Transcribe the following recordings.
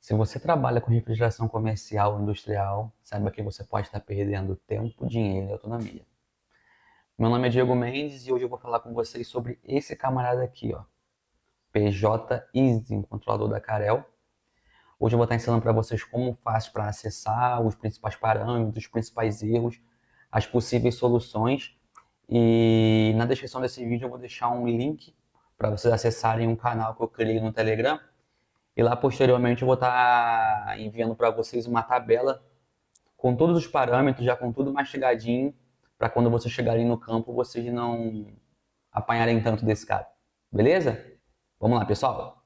Se você trabalha com refrigeração comercial ou industrial, saiba que você pode estar perdendo tempo, dinheiro e autonomia. Meu nome é Diego Mendes e hoje eu vou falar com vocês sobre esse camarada aqui, ó, PJ Easy, um controlador da Carel. Hoje eu vou estar ensinando para vocês como faz para acessar, os principais parâmetros, os principais erros, as possíveis soluções. E na descrição desse vídeo eu vou deixar um link para vocês acessarem um canal que eu criei no Telegram. E lá posteriormente eu vou estar enviando para vocês uma tabela com todos os parâmetros, já com tudo mastigadinho, para quando vocês chegarem no campo vocês não apanharem tanto desse cara. Beleza? Vamos lá, pessoal.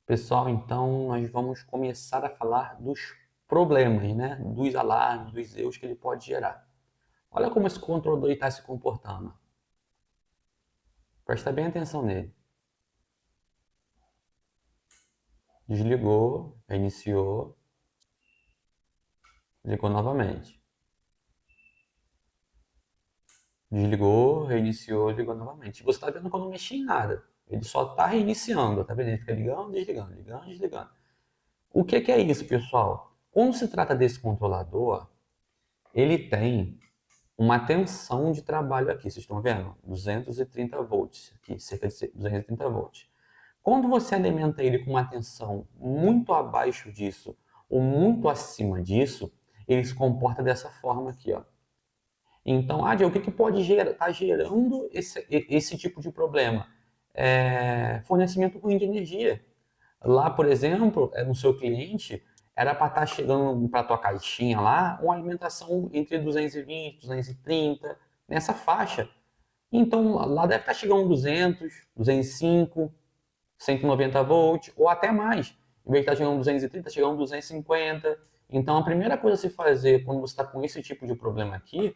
Pessoal, então nós vamos começar a falar dos problemas, né? Dos alarmes, dos erros que ele pode gerar. Olha como esse controlador está se comportando. Presta bem atenção nele. Desligou, reiniciou, ligou novamente. Desligou, reiniciou, ligou novamente. Você está vendo que eu não mexi em nada. Ele só está reiniciando, tá vendo? Ele fica ligando, desligando, ligando, desligando. O que é isso, pessoal? Quando se trata desse controlador, ele tem uma tensão de trabalho aqui, vocês estão vendo? 230 volts, aqui, cerca de 230 volts. Quando você alimenta ele com uma tensão muito abaixo disso, ou muito acima disso, ele se comporta dessa forma aqui, ó. Então, o que pode estar gerando esse tipo de problema? Fornecimento ruim de energia. Lá, por exemplo, no seu cliente, era para estar chegando para a tua caixinha lá uma alimentação entre 220, 230, nessa faixa. Então, lá deve estar chegando 200, 205, 190 volts, ou até mais. Em vez de estar chegando 230, está chegando 250. Então, a primeira coisa a se fazer quando você está com esse tipo de problema aqui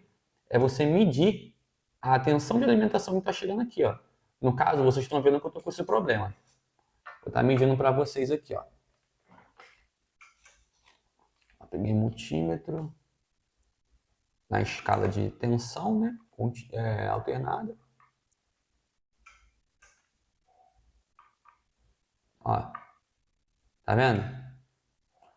é você medir a tensão de alimentação que está chegando aqui, ó. No caso, vocês estão vendo que eu estou com esse problema. Vou estar medindo para vocês aqui, ó. Peguei multímetro na escala de tensão, né? Alternada. Ó, tá vendo?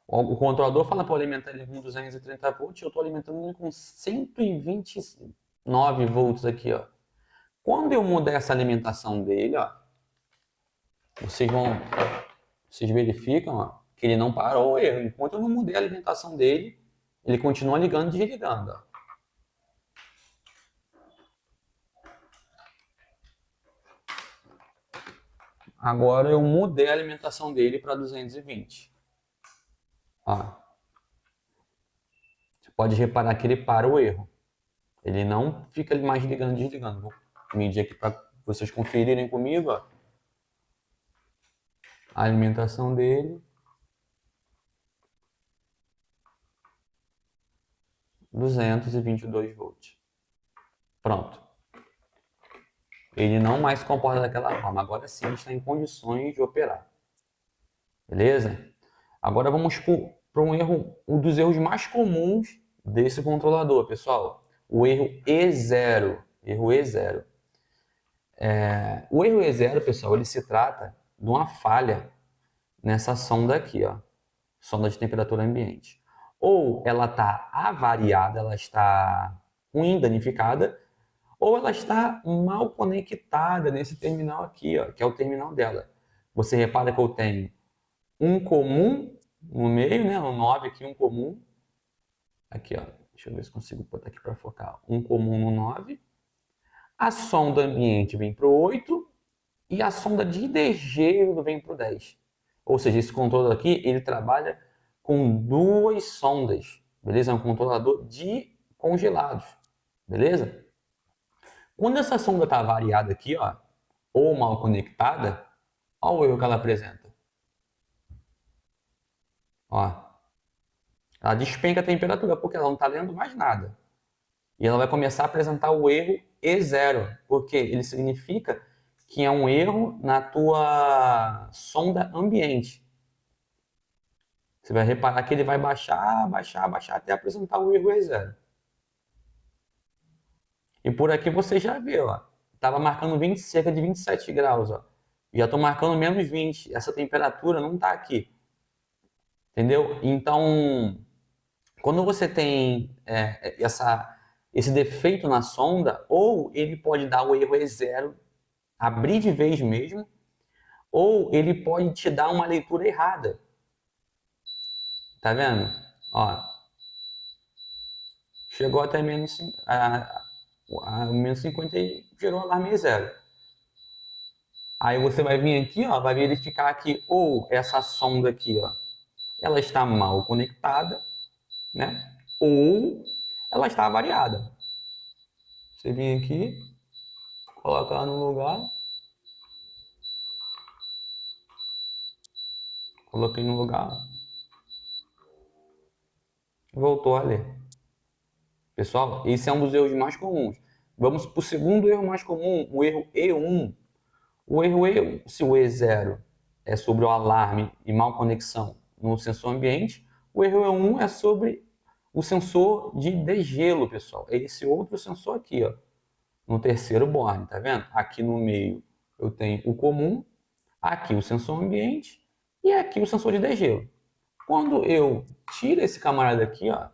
O controlador fala para alimentar ele com 230 volts, eu estou alimentando ele com 129 volts aqui, ó. Quando eu mudar essa alimentação dele, ó, vocês verificam, ó, que ele não parou o erro. Enquanto eu não mudei a alimentação dele, ele continua ligando e desligando, ó. Agora eu mudei a alimentação dele para 220. Ó. Você pode reparar que ele para o erro. Ele não fica mais ligando e desligando. Vou medir aqui para vocês conferirem comigo, ó. A alimentação dele. 222 volts. Pronto. Ele não mais se comporta daquela forma. Agora sim está em condições de operar. Beleza? Agora vamos para um dos erros mais comuns desse controlador, pessoal. O erro E0. Erro E0. O erro E0, pessoal, ele se trata de uma falha nessa sonda aqui, ó. Sonda de temperatura ambiente. Ou ela está avariada, ela está ruim, danificada, ou ela está mal conectada nesse terminal aqui, ó, que é o terminal dela. Você repara que eu tenho um comum no meio, né? Um 9 aqui, um comum. Aqui, ó. Deixa eu ver se consigo botar aqui para focar. Um comum no 9. A sonda ambiente vem para o 8 e a sonda de degelo vem para o 10. Ou seja, esse controlador aqui, ele trabalha com duas sondas, beleza? É um controlador de congelados, beleza? Quando essa sonda está variada aqui, ó, ou mal conectada, olha o erro que ela apresenta. Ó, ela despenca a temperatura porque ela não está lendo mais nada. E ela vai começar a apresentar o erro E0, porque ele significa que é um erro na tua sonda ambiente. Você vai reparar que ele vai baixar, baixar, baixar até apresentar o erro E0. E por aqui você já viu, ó. Tava marcando 20, cerca de 27 graus, ó. Já estou marcando menos 20. Essa temperatura não está aqui. Entendeu? Então, quando você tem esse defeito na sonda, ou ele pode dar o erro E0, abrir de vez mesmo, ou ele pode te dar uma leitura errada. Tá vendo? Ó, chegou até menos 50 e gerou alarme E0. Aí você vai vir aqui, ó, vai verificar que ou essa sonda aqui, ó, ela está mal conectada, né? Ou ela está variada. Você vem aqui, coloca ela no lugar, coloquei no lugar, voltou a ler. Pessoal, esse é um dos erros mais comuns. Vamos para o segundo erro mais comum, o erro E1. O erro E1, se o E0 é sobre o alarme e mal conexão no sensor ambiente, o erro E1 é sobre o sensor de degelo, pessoal. É esse outro sensor aqui, ó, no terceiro borne, tá vendo? Aqui no meio eu tenho o comum, aqui o sensor ambiente e aqui o sensor de degelo. Quando eu tiro esse camarada aqui, ó,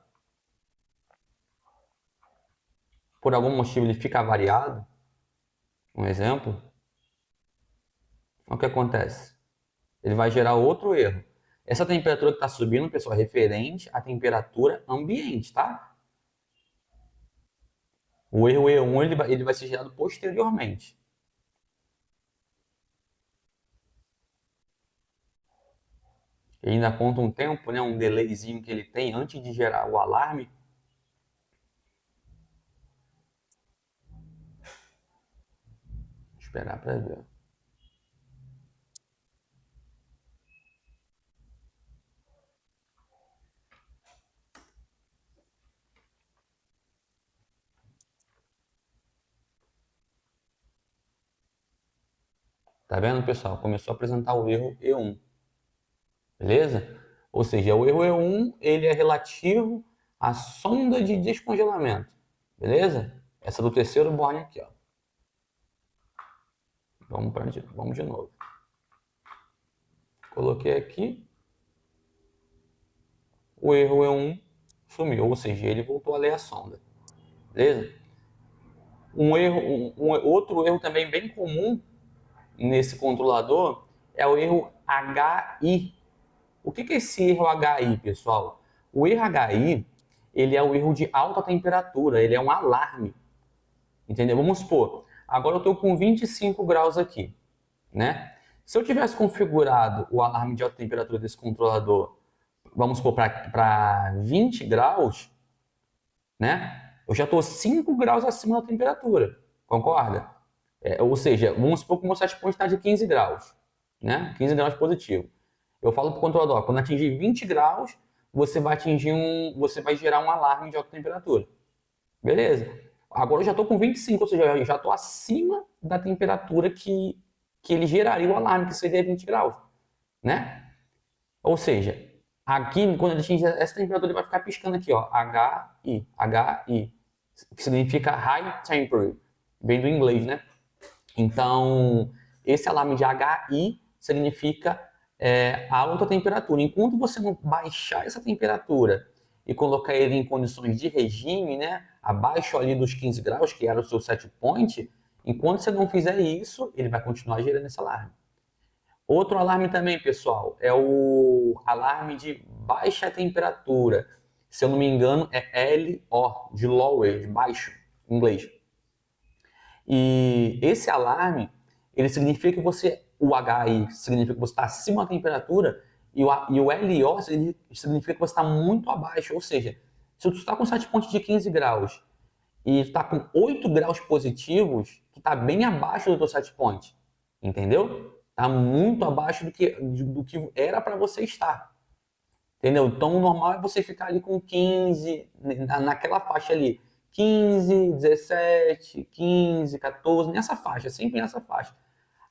por algum motivo ele fica variado, um exemplo, o que acontece? Ele vai gerar outro erro. Essa temperatura que está subindo, pessoal, é referente à temperatura ambiente, tá? O erro E1 ele vai ser gerado posteriormente. Ele ainda conta um tempo, né, um delayzinho que ele tem antes de gerar o alarme. Vou esperar para ver. Tá vendo, pessoal? Começou a apresentar o erro E1. Beleza? Ou seja, o erro E1 ele é relativo à sonda de descongelamento. Beleza? Essa do terceiro borne aqui, ó. Vamos de novo. Coloquei aqui. O erro E1 sumiu, ou seja, ele voltou a ler a sonda. Beleza? Outro erro também bem comum nesse controlador é o erro HI. O que é esse erro HI, pessoal? O erro HI, ele é o erro de alta temperatura, ele é um alarme. Entendeu? Vamos supor, agora eu estou com 25 graus aqui, né? Se eu tivesse configurado o alarme de alta temperatura desse controlador, vamos supor, para 20 graus, né? Eu já estou 5 graus acima da temperatura, concorda? Ou seja, vamos supor que o meu set point está de 15 graus, né? 15 graus positivo. Eu falo para o controlador, quando atingir 20 graus, você vai gerar um alarme de alta temperatura. Beleza. Agora eu já estou com 25, ou seja, eu já estou acima da temperatura que ele geraria o alarme, que seria 20 graus, né? Ou seja, aqui, quando ele atingir essa temperatura, ele vai ficar piscando aqui, ó, HI, que significa High Temperature, vem do inglês, né? Então, esse alarme de HI significa alta temperatura. Enquanto você não baixar essa temperatura e colocar ele em condições de regime, né, abaixo ali dos 15 graus, que era o seu set point, enquanto você não fizer isso, ele vai continuar gerando esse alarme. Outro alarme também, pessoal, é o alarme de baixa temperatura. Se eu não me engano, é LO, de lower, de baixo, em inglês. E esse alarme, ele significa que o HI significa que você está acima da temperatura e o LO significa que você está muito abaixo. Ou seja, se tu está com set point de 15 graus e está com 8 graus positivos, tu está bem abaixo do teu set point, entendeu? Está muito abaixo do que era para você estar. Entendeu? Então, o normal é você ficar ali com 15, naquela faixa ali. 15, 17, 15, 14, nessa faixa, sempre nessa faixa.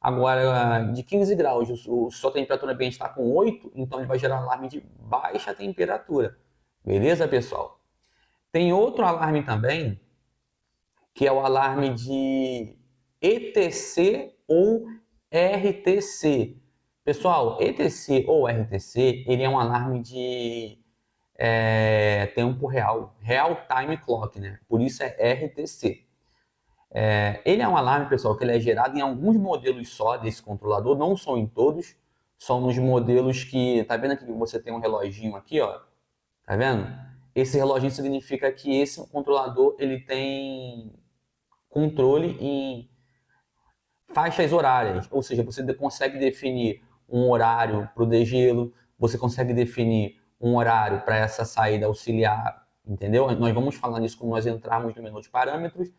Agora, de 15 graus, sua temperatura ambiente está com 8, então ele vai gerar um alarme de baixa temperatura. Beleza, pessoal? Tem outro alarme também, que é o alarme de ETC ou RTC. Pessoal, ETC ou RTC, ele é um alarme de tempo real, Real Time Clock, né? Por isso é RTC. Ele é um alarme, pessoal, que ele é gerado em alguns modelos só desse controlador, não são em todos, são nos modelos que, tá vendo aqui que você tem um reloginho aqui, ó, tá vendo? Esse reloginho significa que esse controlador, ele tem controle em faixas horárias, ou seja, você consegue definir um horário para o degelo, você consegue definir um horário para essa saída auxiliar, entendeu? Nós vamos falar nisso quando nós entrarmos no menu de parâmetros,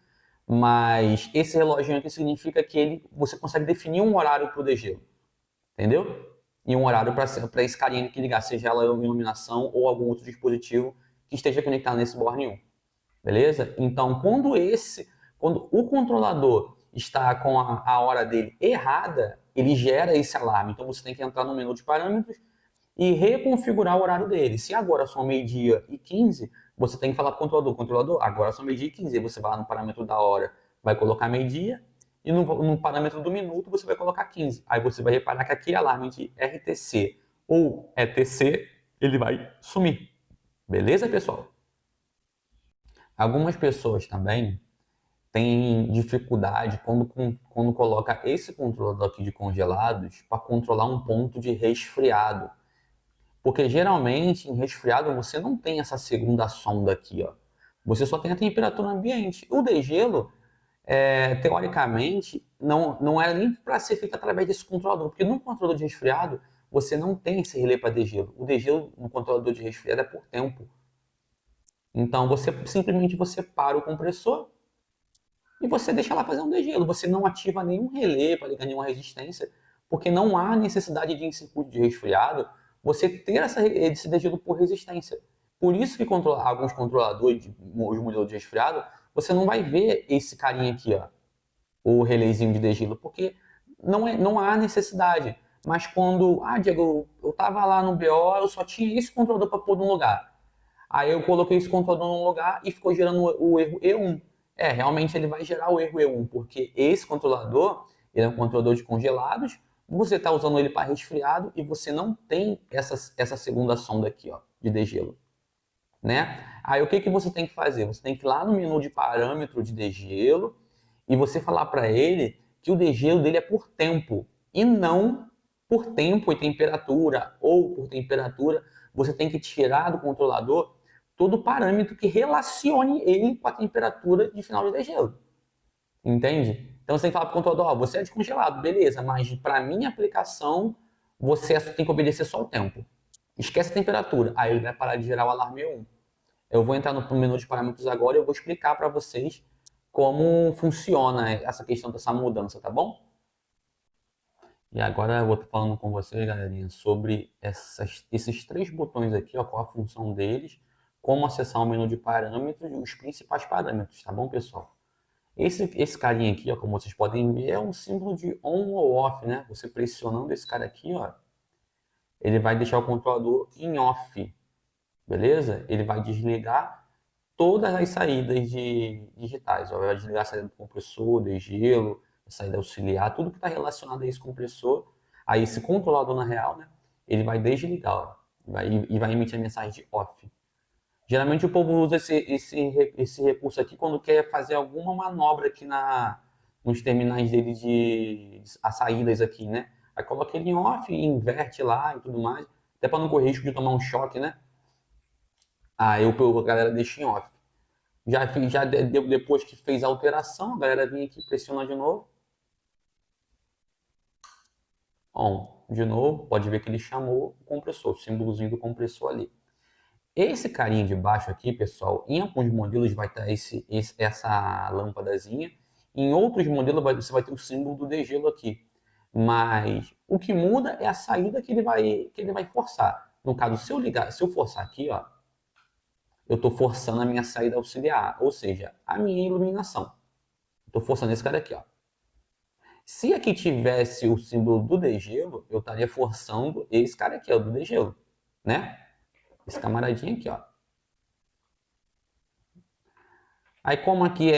mas esse reloginho aqui significa que você consegue definir um horário para o degelo, entendeu? E um horário para esse carinha aqui ligar, seja ela iluminação ou algum outro dispositivo que esteja conectado nesse Born 1. Beleza? Então, quando o controlador está com a hora dele errada, ele gera esse alarme. Então, você tem que entrar no menu de parâmetros e reconfigurar o horário dele. Se agora são meio-dia e 15, você tem que falar para o controlador, agora são meio-dia e 15. Aí você vai lá no parâmetro da hora, vai colocar meio-dia, e no parâmetro do minuto você vai colocar 15. Aí você vai reparar que aquele alarme de RTC ou ETC, ele vai sumir. Beleza, pessoal? Algumas pessoas também têm dificuldade quando coloca esse controlador aqui de congelados para controlar um ponto de resfriado. Porque geralmente em resfriado você não tem essa segunda sonda aqui, ó. Você só tem a temperatura ambiente. O degelo, teoricamente, não é nem para ser feito através desse controlador, porque no controlador de resfriado você não tem esse relé para degelo. O degelo no controlador de resfriado é por tempo. Então você simplesmente você para o compressor e você deixa lá fazer um degelo. Você não ativa nenhum relé para ligar nenhuma resistência, porque não há necessidade de em circuito de resfriado você ter esse degelo por resistência. Por isso que alguns controladores, os modelos de resfriado, você não vai ver esse carinha aqui, ó, o relézinho de degelo, porque não há necessidade. Mas quando, Diego, eu estava lá no BO, eu só tinha esse controlador para pôr no lugar. Aí eu coloquei esse controlador no lugar e ficou gerando o erro E1. Realmente ele vai gerar o erro E1, porque esse controlador, ele é um controlador de congelados, você está usando ele para resfriado e você não tem essa segunda sonda aqui, ó, de degelo, né? Aí o que você tem que fazer? Você tem que ir lá no menu de parâmetro de degelo e você falar para ele que o degelo dele é por tempo e não por tempo e temperatura, ou por temperatura. Você tem que tirar do controlador todo parâmetro que relacione ele com a temperatura de final de degelo. Entende? Então você tem que falar para o controlador, você é descongelado, beleza, mas para minha aplicação você tem que obedecer só o tempo. Esquece a temperatura, aí ele vai parar de gerar o alarme 1. Eu vou entrar no menu de parâmetros agora e eu vou explicar para vocês como funciona essa questão dessa mudança, tá bom? E agora eu vou estar falando com vocês, galerinha, sobre esses três botões aqui, ó, qual a função deles, como acessar o menu de parâmetros e os principais parâmetros, tá bom, pessoal? Esse carinha aqui, ó, como vocês podem ver, é um símbolo de on ou off, né? Você pressionando esse cara aqui, ó, ele vai deixar o controlador em off, beleza? Ele vai desligar todas as saídas digitais, ó. Vai desligar a saída do compressor, de gelo, a saída auxiliar, tudo que está relacionado a esse compressor, a esse controlador na real, né? Ele vai desligar, ó, e vai emitir a mensagem de off. Geralmente o povo usa esse recurso aqui quando quer fazer alguma manobra aqui nos terminais dele as saídas aqui, né? Aí coloca ele em off, inverte lá e tudo mais, até para não correr risco de tomar um choque, né? Aí a galera deixa em off. Depois que fez a alteração, a galera vinha aqui, pressiona de novo. On, de novo, pode ver que ele chamou o compressor, o símbolozinho do compressor ali. Esse carinha de baixo aqui, pessoal, em alguns modelos vai estar essa lâmpadazinha, em outros modelos você vai ter o símbolo do degelo aqui. Mas o que muda é a saída que ele vai forçar. No caso, se eu forçar aqui, ó, eu estou forçando a minha saída auxiliar, ou seja, a minha iluminação. Estou forçando esse cara aqui, ó. Se aqui tivesse o símbolo do degelo, eu estaria forçando esse cara aqui, ó, do degelo, né? Esse camaradinho aqui, ó. Aí como aqui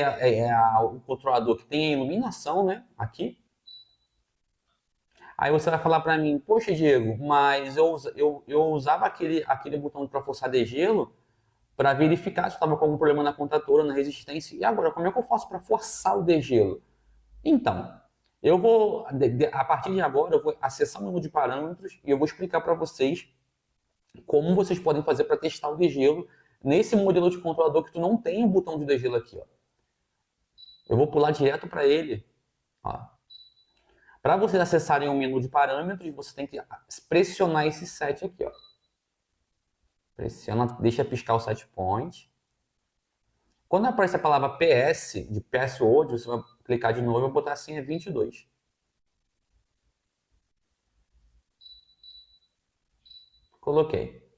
o controlador que tem a iluminação, né? Aqui. Aí você vai falar para mim, poxa, Diego, mas eu usava aquele botão para forçar degelo para verificar se estava com algum problema na contratora, na resistência. E agora, como é que eu faço para forçar o degelo? Então, eu vou, a partir de agora, eu vou acessar o menu de parâmetros e eu vou explicar para vocês como vocês podem fazer para testar o degelo nesse modelo de controlador que tu não tem o botão de degelo aqui, ó. Eu vou pular direto para ele, ó. Para vocês acessarem o menu de parâmetros, você tem que pressionar esse set aqui, ó. Pressiona, deixa piscar o set point. Quando aparece a palavra PS, de password, você vai clicar de novo e vai botar assim, é 22. Coloquei.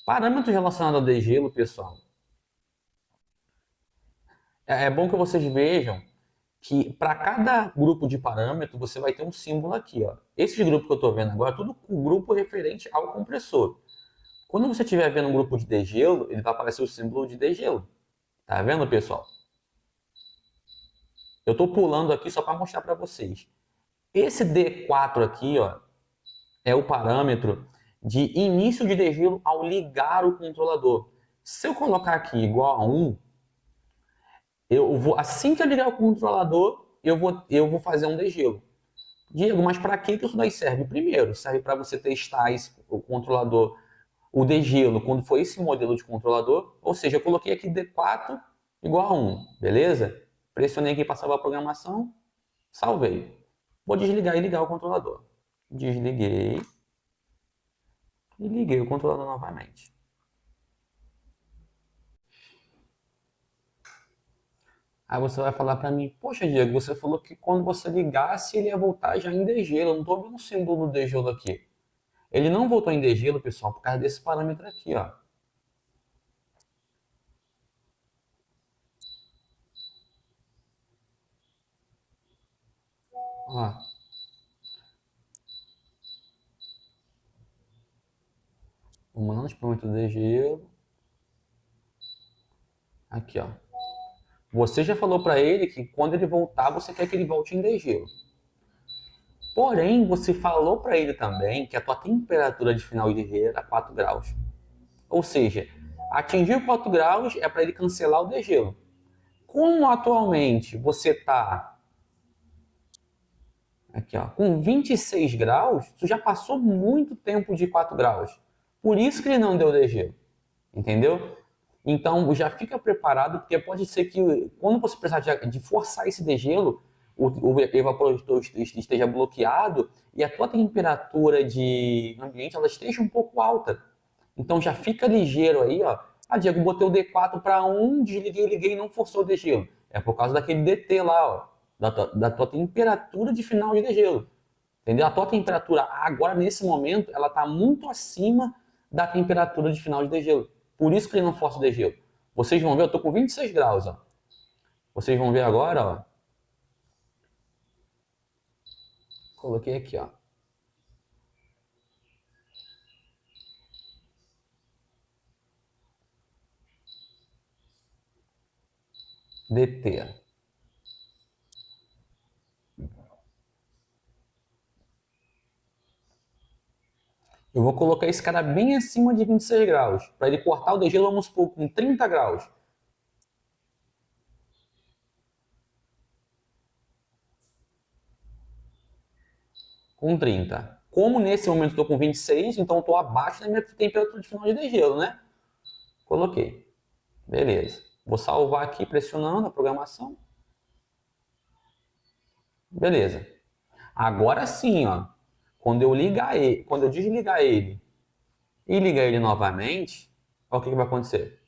Parâmetros relacionados ao degelo, pessoal. É bom que vocês vejam que para cada grupo de parâmetro você vai ter um símbolo aqui, ó. Esses grupos que eu estou vendo agora, tudo o grupo referente ao compressor. Quando você estiver vendo um grupo de degelo, ele vai aparecer o símbolo de degelo. Tá vendo, pessoal? Eu estou pulando aqui só para mostrar para vocês. Esse D4 aqui, ó, é o parâmetro de início de degelo ao ligar o controlador. Se eu colocar aqui igual a 1, eu vou, assim que eu ligar o controlador, eu vou fazer um degelo. Diego, mas para que isso daí serve? Primeiro, serve para você testar o controlador, o degelo, quando for esse modelo de controlador. Ou seja, eu coloquei aqui D4 igual a 1, beleza? Pressionei aqui para salvar a programação, salvei. Vou desligar e ligar o controlador. Desliguei e liguei o controlador novamente. Aí você vai falar para mim, poxa Diego, você falou que quando você ligasse ele ia voltar já em degelo, eu não estou vendo o símbolo do degelo aqui. Ele não voltou em degelo, pessoal, por causa desse parâmetro aqui, ó. Ó. Vamos lá nos parâmetros do degelo. Aqui, ó. Você já falou para ele que quando ele voltar, você quer que ele volte em degelo. Porém, você falou para ele também que a tua temperatura de final de gelo era 4 graus. Ou seja, atingir 4 graus é para ele cancelar o degelo. Como atualmente você está aqui, ó, com 26 graus, tu já passou muito tempo de 4 graus. Por isso que ele não deu degelo. Entendeu? Então já fica preparado, porque pode ser que quando você precisar de forçar esse degelo, o evaporador esteja bloqueado e a tua temperatura de ambiente ela esteja um pouco alta. Então já fica ligeiro aí, ó. Ah, Diego, botei o D4 para 1, desliguei, liguei e não forçou o degelo. É por causa daquele DT lá, ó, da tua temperatura de final de degelo. Entendeu? A tua temperatura agora, nesse momento, ela está muito acima da temperatura de final de degelo. Por isso que ele não força o degelo. Vocês vão ver, eu estou com 26 graus, ó. Vocês vão ver agora, ó. Coloquei aqui, ó. DT. Eu vou colocar esse cara bem acima de 26 graus. Para ele cortar o degelo, vamos supor, com 30 graus. Com 30. Como nesse momento estou com 26, então estou abaixo da minha temperatura de final de degelo, né? Coloquei. Beleza. Vou salvar aqui pressionando a programação. Beleza. Agora sim, ó. Quando eu desligar ele e ligar ele novamente, olha o que vai acontecer.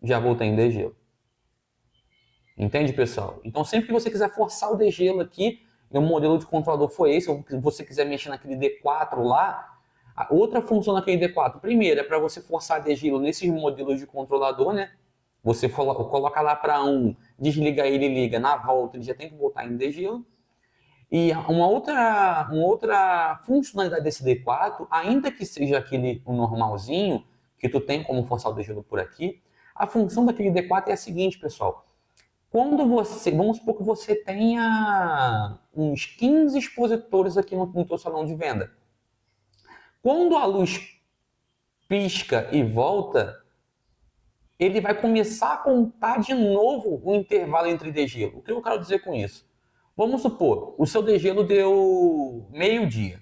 Já voltei em degelo. Entende, pessoal? Então, sempre que você quiser forçar o degelo aqui, e o modelo de controlador foi esse, ou se você quiser mexer naquele D4 lá, a outra função daquele D4, primeiro, é para você forçar degelo nesses modelos de controlador, né? Você coloca lá para 1, desliga ele, liga, na volta ele já tem que voltar em degelo. E uma outra funcionalidade desse D4, ainda que seja aquele o normalzinho, que tu tem como forçar o degelo por aqui, a função daquele D4 é a seguinte, pessoal. Vamos supor que você tenha uns 15 expositores aqui no teu salão de venda. Quando a luz pisca e volta, ele vai começar a contar de novo o intervalo entre degelo. O que eu quero dizer com isso? Vamos supor, o seu degelo deu meio-dia.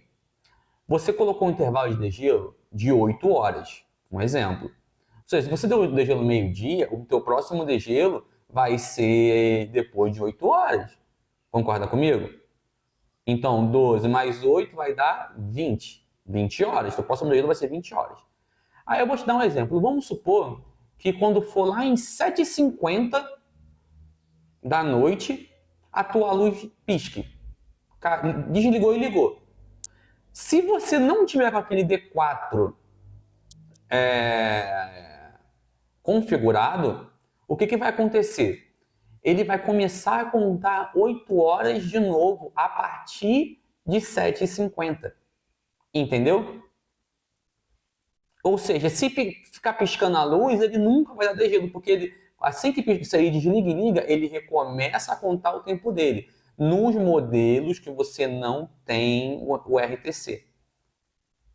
Você colocou um intervalo de degelo de 8 horas, um exemplo. Ou seja, se você deu o degelo meio-dia, o teu próximo degelo vai ser depois de 8 horas. Concorda comigo? Então, 12 mais 8 vai dar 20. 20 horas. O próximo degelo vai ser 20 horas. Aí eu vou te dar um exemplo. Vamos supor que quando for lá em 7h50 da noite, a tua luz pisque. Desligou e ligou. Se você não tiver com aquele D4 configurado, o que vai acontecer? Ele vai começar a contar 8 horas de novo a partir de 7h50. Entendeu? Ou seja, se ficar piscando a luz, ele nunca vai dar degelo, porque ele, assim que pisca e desliga e liga, ele recomeça a contar o tempo dele. Nos modelos que você não tem o RTC.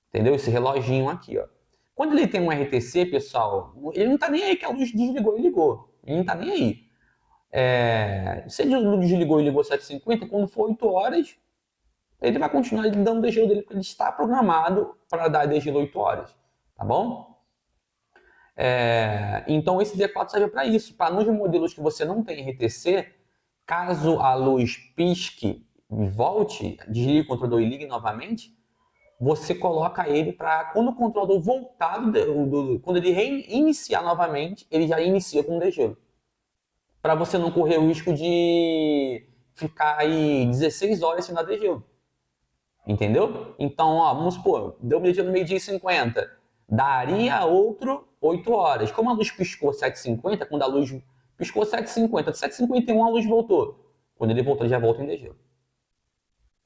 Entendeu? Esse reloginho aqui, ó. Quando ele tem um RTC, pessoal, ele não está nem aí que a luz desligou e ligou. Ele não está nem aí. Se ele desligou e ligou 7h50, quando for 8 horas, ele vai continuar dando degelo dele, porque ele está programado para dar degelo 8 horas. Tá bom? Então esse D4 serve para isso, para nos modelos que você não tem RTC, caso a luz pisque e volte, desligue o controlador e ligue novamente, você coloca ele para quando o controlador voltar, quando ele reiniciar novamente, ele já inicia com degelo. Para você não correr o risco de ficar aí 16 horas sem dar degelo. Entendeu? Então, ó, vamos supor, deu degelo meio-dia e 50. Daria outro 8 horas. Como a luz piscou 7h50, quando a luz piscou 7h50, de 7h51 a luz voltou. Quando ele voltou, ele já volta em degelo.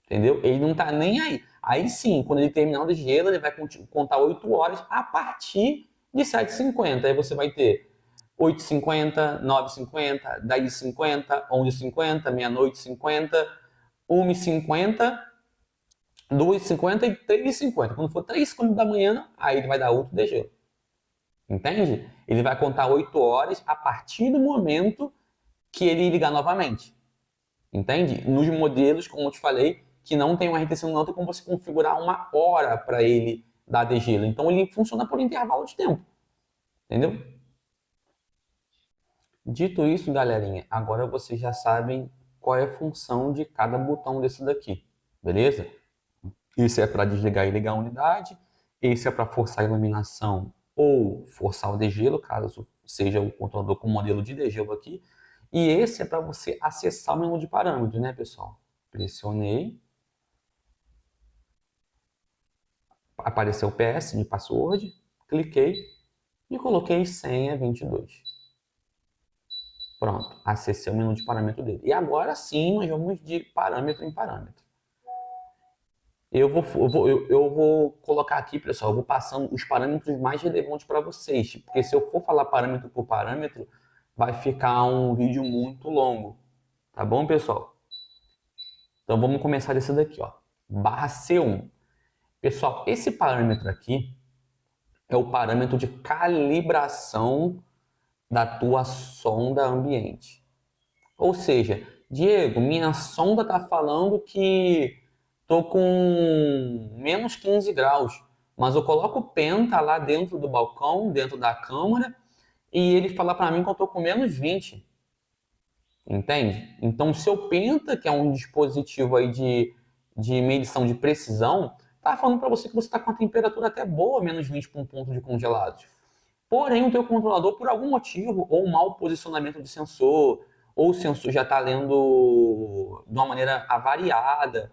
Entendeu? Ele não tá nem aí. Aí sim, quando ele terminar o degelo, ele vai contar 8 horas a partir de 7h50. Aí você vai ter 8h50, 9h50, 10h50, 11h50, meia-noite 50, 1h50, 2h50 e 3h50. Quando for 3h50 da manhã, aí ele vai dar outro degelo. Entende? Ele vai contar 8 horas a partir do momento que ele ligar novamente. Entende? Nos modelos, como eu te falei, que não tem um RTC, não tem como você configurar uma hora para ele dar degelo. Então ele funciona por intervalo de tempo. Entendeu? Dito isso, galerinha, agora vocês já sabem qual é a função de cada botão desse daqui. Beleza? Esse é para desligar e ligar a unidade. Esse é para forçar a iluminação ou forçar o degelo, caso seja o controlador com modelo de degelo aqui. E esse é para você acessar o menu de parâmetros, né, pessoal? Pressionei. Apareceu o PS de password. Cliquei e coloquei senha 22. Pronto, acessei o menu de parâmetro dele. E agora sim, nós vamos de parâmetro em parâmetro. Eu vou colocar aqui, pessoal, eu vou passando os parâmetros mais relevantes para vocês, porque se eu for falar parâmetro por parâmetro, vai ficar um vídeo muito longo, tá bom, pessoal? Então vamos começar desse daqui, ó, barra C1. Pessoal, esse parâmetro aqui é o parâmetro de calibração da tua sonda ambiente. Ou seja, Diego, minha sonda está falando que tô com menos 15 graus, mas eu coloco o penta lá dentro do balcão, dentro da câmara, e ele fala para mim que eu tô com menos 20. Entende? Então o seu penta, que é um dispositivo aí de medição de precisão, tá falando para você que você está com a temperatura até boa, menos 20 para um ponto de congelados. Porém, o teu controlador, por algum motivo, ou um mau posicionamento de sensor, ou o sensor já está lendo de uma maneira avariada,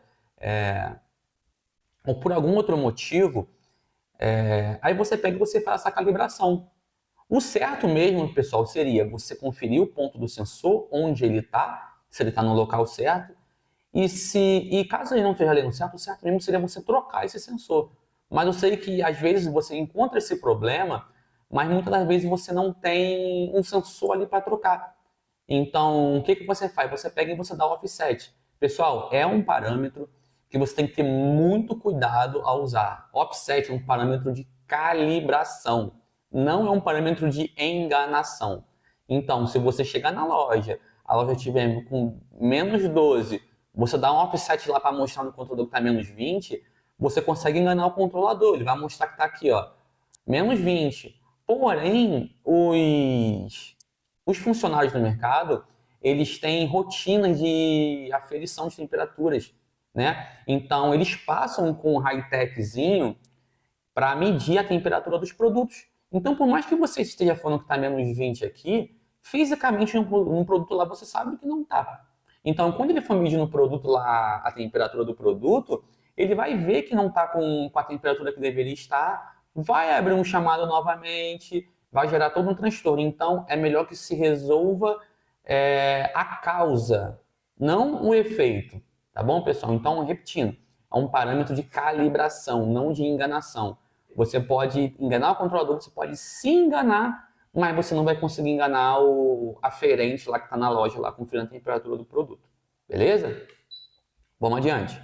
ou por algum outro motivo, aí você pega e você faz essa calibração. O certo mesmo, pessoal, seria você conferir o ponto do sensor, onde ele está, se ele está no local certo, e caso ele não esteja ali no certo, o certo mesmo seria você trocar esse sensor. Mas eu sei que às vezes você encontra esse problema, mas muitas das vezes você não tem um sensor ali para trocar. Então, o que que você faz? Você pega e você dá o offset. Pessoal, é um parâmetro que você tem que ter muito cuidado ao usar. Offset é um parâmetro de calibração, não é um parâmetro de enganação. Então, se você chegar na loja, a loja estiver com menos 12, você dá um offset lá para mostrar no controlador que está menos 20, você consegue enganar o controlador. Ele vai mostrar que está aqui, ó, menos 20. Porém, os funcionários do mercado, eles têm rotinas de aferição de temperaturas, né? Então, eles passam com um high-techzinho para medir a temperatura dos produtos. Então, por mais que você esteja falando que está menos 20 aqui, fisicamente um produto lá você sabe que não está. Então, quando ele for medir no produto lá a temperatura do produto, ele vai ver que não está com a temperatura que deveria estar, vai abrir um chamado novamente, vai gerar todo um transtorno. Então, é melhor que se resolva a causa, não o efeito. Tá bom, pessoal? Então, repetindo, é um parâmetro de calibração, não de enganação. Você pode enganar o controlador, você pode se enganar, mas você não vai conseguir enganar o aferente lá que está na loja, lá conferindo a temperatura do produto. Beleza? Vamos adiante.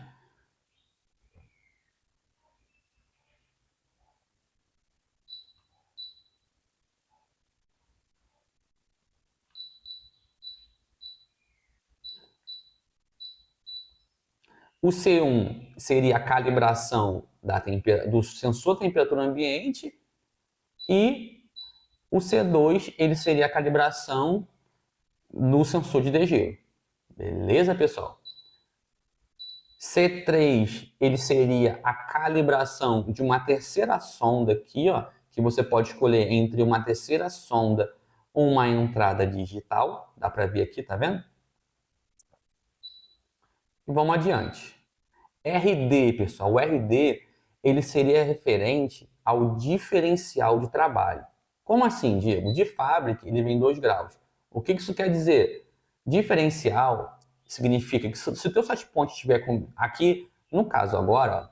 O C1 seria a calibração do sensor de temperatura ambiente e o C2 ele seria a calibração do sensor de degelo. Beleza, pessoal? C3 ele seria a calibração de uma terceira sonda aqui, ó, que você pode escolher entre uma terceira sonda ou uma entrada digital. Dá para ver aqui, tá vendo? E vamos adiante. RD, pessoal, o RD ele seria referente ao diferencial de trabalho. Como assim, Diego? De fábrica ele vem 2 graus. O que isso quer dizer? Diferencial significa que se o teu setpoint estiver aqui, no caso agora, ó,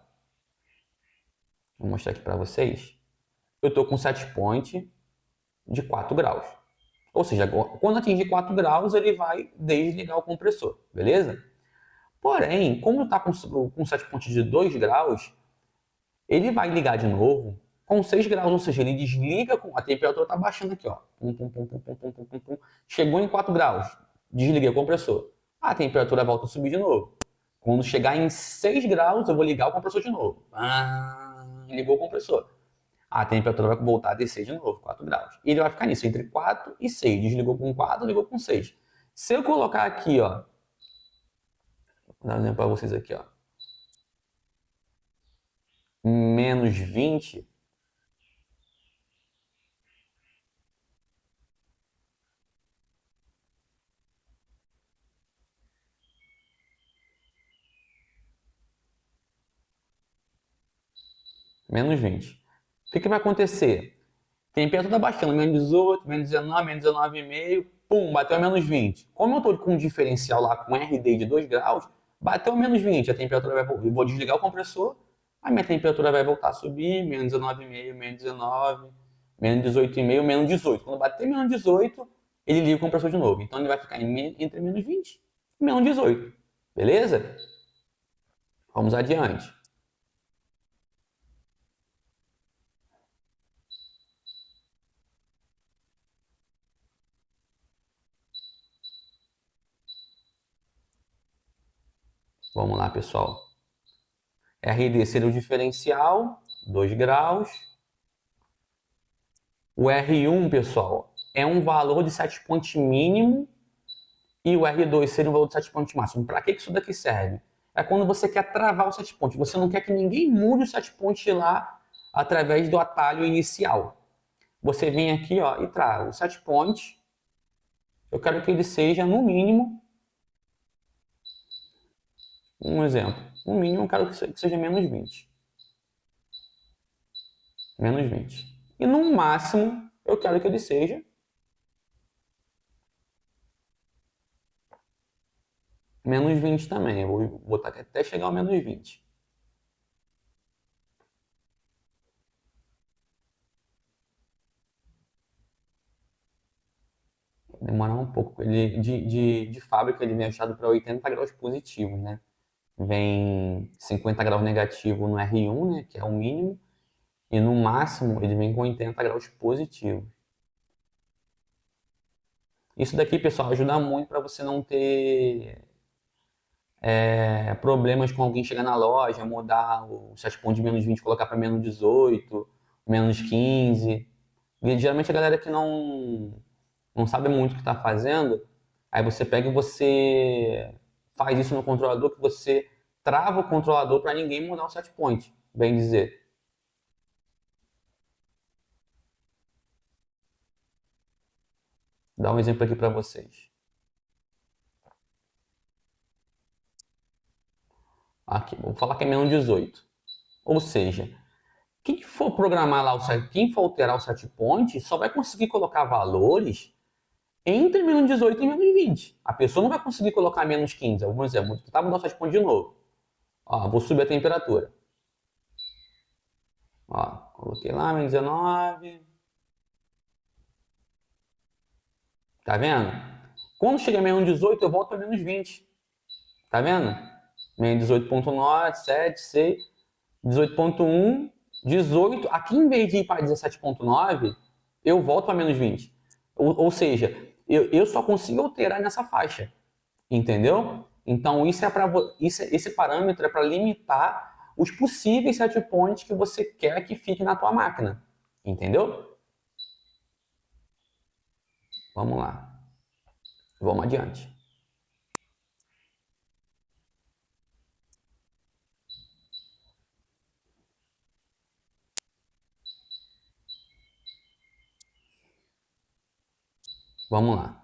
vou mostrar aqui para vocês, eu estou com setpoint de 4 graus. Ou seja, quando atingir 4 graus, ele vai desligar o compressor, beleza? Porém, como está com setpoint de 2 graus, ele vai ligar de novo com 6 graus, ou seja, ele desliga, a temperatura está baixando aqui, ó. Chegou em 4 graus, desliguei o compressor. A temperatura volta a subir de novo. Quando chegar em 6 graus, eu vou ligar o compressor de novo. Ligou o compressor. A temperatura vai voltar a descer de novo, 4 graus. E ele vai ficar nisso, entre 4 e 6. Desligou com 4, ligou com 6. Se eu colocar aqui, ó, vou dar um exemplo para vocês aqui, ó, menos 20, menos 20. O que vai acontecer? Temperatura baixando, menos 18, menos 19, menos 19,5, pum, bateu menos 20. Como eu estou com um diferencial lá com RD de 2 graus, bateu menos 20, a temperatura vai voltar. Eu vou desligar o compressor, a minha temperatura vai voltar a subir, menos 19,5, menos 19, menos 18,5, menos 18. Quando bater menos 18, ele liga o compressor de novo. Então ele vai ficar entre menos 20 e menos 18. Beleza? Vamos adiante. Vamos lá, pessoal. RD seria o diferencial, 2 graus. O R1, pessoal, é um valor de setpoint mínimo e o R2 seria um valor de setpoint máximo. Para que isso daqui serve? É quando você quer travar o setpoint. Você não quer que ninguém mude o setpoint lá através do atalho inicial. Você vem aqui, ó, e trava o setpoint. Eu quero que ele seja, no mínimo, um exemplo. No mínimo, eu quero que seja menos 20. Menos 20. E no máximo, eu quero que ele seja menos 20 também. Eu vou botar aqui até chegar ao menos 20. Demorar um pouco. Ele, de fábrica, ele vem ajustado para 80 graus positivos, né? Vem 50 graus negativo no R1, né? Que é o mínimo. E no máximo, ele vem com 80 graus positivos. Isso daqui, pessoal, ajuda muito para você não ter problemas com alguém chegar na loja, mudar o set point de menos 20, colocar para menos 18, menos 15. E, geralmente a galera que não sabe muito o que está fazendo, aí você pega e você faz isso no controlador, que você trava o controlador para ninguém mudar o set point, bem dizer. Dá um exemplo aqui para vocês. Aqui, vou falar que é menos 18. Ou seja, quem for programar lá o site, quem for alterar o set point, só vai conseguir colocar valores entre menos 18 e menos 20. A pessoa não vai conseguir colocar menos 15. Vamos dizer, vou tentar mudar o set point de novo. Ó, vou subir a temperatura. Ó, coloquei lá, menos 19. Tá vendo? Quando chega a menos 18, eu volto para menos 20. Tá vendo? Menos 18.9, 7, 6, 18.1, 18. Aqui, em vez de ir para 17.9, eu volto para menos 20. Ou seja, eu só consigo alterar nessa faixa. Entendeu? Então, esse parâmetro é para limitar os possíveis set points que você quer que fique na tua máquina. Entendeu? Vamos lá. Vamos adiante. Vamos lá.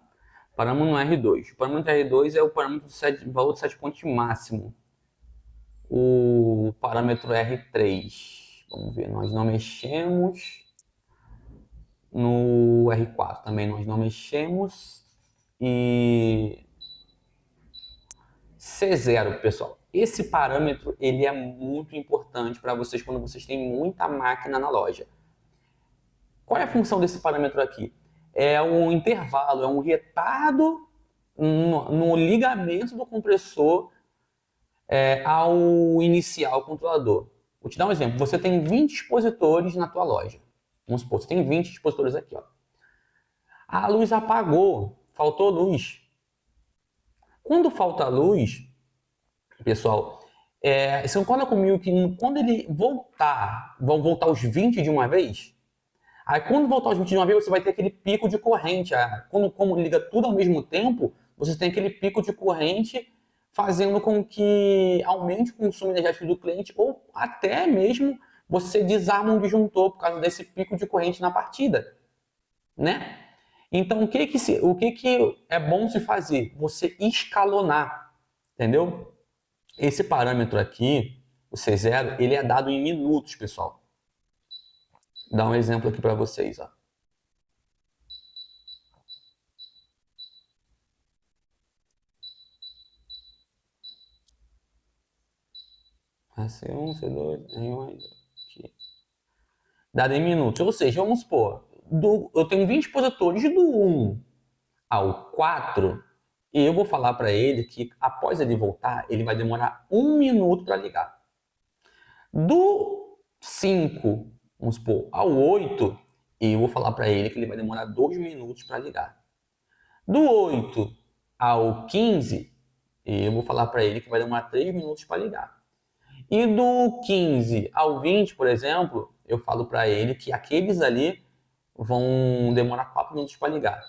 Parâmetro no R2. O parâmetro R2 é o parâmetro do valor de set point máximo. O parâmetro R3. Vamos ver, nós não mexemos. No R4 também nós não mexemos. E C0, pessoal. Esse parâmetro ele é muito importante para vocês quando vocês têm muita máquina na loja. Qual é a função desse parâmetro aqui? É um intervalo, é um retardo no ligamento do compressor ao iniciar o controlador. Vou te dar um exemplo. Você tem 20 expositores na tua loja. Vamos supor, você tem 20 expositores aqui. Ó. A luz apagou, faltou luz. Quando falta luz, pessoal, você concorda comigo que quando ele voltar, vão voltar os 20 de uma vez? Aí quando voltar os 20 de uma vez, você vai ter aquele pico de corrente. Como liga tudo ao mesmo tempo, você tem aquele pico de corrente fazendo com que aumente o consumo energético do cliente ou até mesmo você desarma um disjuntor por causa desse pico de corrente na partida, né? Então, o que é bom se fazer? Você escalonar, entendeu? Esse parâmetro aqui, o C0, ele é dado em minutos, pessoal. Vou dar um exemplo aqui para vocês, ó. C1, C2, R1, aqui. Dado em minutos. Ou seja, vamos supor, eu tenho 20 expositores do 1 ao 4, e eu vou falar para ele que após ele voltar, ele vai demorar 1 minuto para ligar. Do 5, vamos supor, ao 8, eu vou falar para ele que ele vai demorar 2 minutos para ligar. Do 8 ao 15, eu vou falar para ele que vai demorar 3 minutos para ligar. E do 15 ao 20, por exemplo, eu falo para ele que aqueles ali vão demorar 4 minutos para ligar.